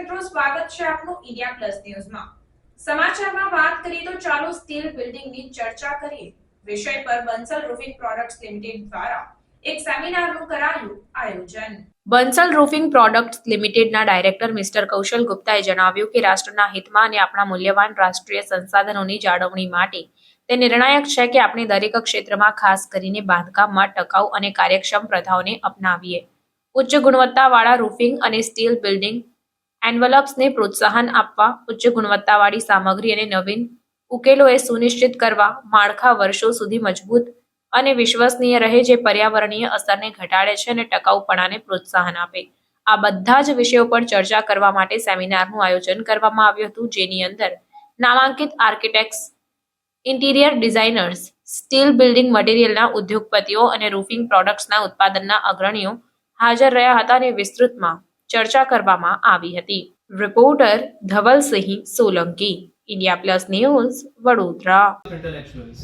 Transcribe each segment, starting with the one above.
મિત્રો, સ્વાગત છે આપનું ઇન્ડિયા પ્લસ ન્યૂઝમાં। સમાચારમાં વાત કરીએ તો ચાલો સ્ટીલ બિલ્ડિંગની ચર્ચા કરીએ। વિષય પર બંસલ રૂફિંગ પ્રોડક્ટ્સ લિમિટેડ દ્વારા એક સેમિનારનું કરાયું આયોજન। બંસલ રૂફિંગ પ્રોડક્ટ્સ લિમિટેડના ડાયરેક્ટર મિસ્ટર કૌશલ ગુપ્તાએ જણાવ્યું કે રાષ્ટ્રના હિતમાં અને આપણા મૂલ્યવાન રાષ્ટ્રીય સંસાધનોની જાળવણી માટે તે નિર્ણાયક છે કે આપણે દરેક ક્ષેત્રમાં ખાસ કરીને બાંધકામમાં ટકાઉ અને કાર્યક્ષમ પ્રથાઓને અપનાવીએ। ઉચ્ચ ગુણવત્તાવાળા રૂફિંગ અને સ્ટીલ બિલ્ડિંગ એન્વલપ્સને પ્રોત્સાહન આપવા, ઉચ્ચ ગુણવત્તાવાળી સામગ્રી અને નવીન ઉકેલોએ સુનિશ્ચિત કરવા, માળખા વર્ષો સુધી મજબૂત અને વિશ્વસનીય રહે જે પર્યાવરણીય અસરને ઘટાડે છે અને ટકાઉપણાને પ્રોત્સાહન આપે। આ બધા જ વિષયો પર ચર્ચા કરવા માટે સેમિનારનું આયોજન કરવામાં આવ્યું હતું, જેની અંદર નામાંકિત architects, interior designers, steel building મટીરિયલના ઉદ્યોગપતિઓ અને રૂફિંગ પ્રોડક્ટ્સના ઉત્પાદનના અગ્રણીઓ હાજર રહ્યા હતા અને વિસ્તૃતમાં ચર્ચા કરવામાં આવી હતી। Reporter Dhavalsinh Solanki, India plus news, Vadodara. Intellectuals.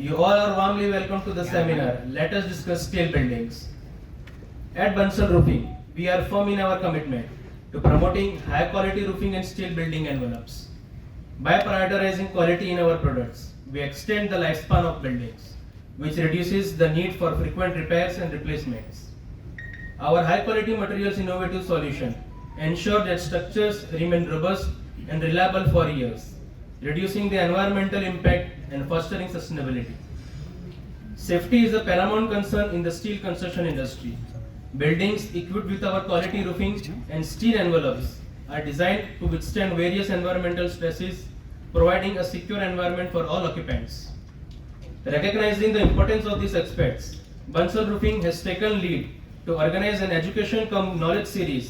You all are warmly welcome to the seminar. Let us discuss steel buildings. At Bansal Roofing, we are firm in our commitment to promoting high quality roofing and steel building envelopes. By prioritizing quality in our products, we extend the lifespan of buildings, which reduces the need for frequent repairs and replacements. Our high quality materials innovative solution ensure that structures remain robust and reliable for years, reducing the environmental impact and fostering sustainability. Safety is a paramount concern in the steel construction industry. Buildings equipped with our quality roofing and steel envelopes are designed to withstand various environmental stresses, providing a secure environment for all occupants. Recognizing the importance of these aspects, Bansal Roofing has taken lead to organize an education cum knowledge series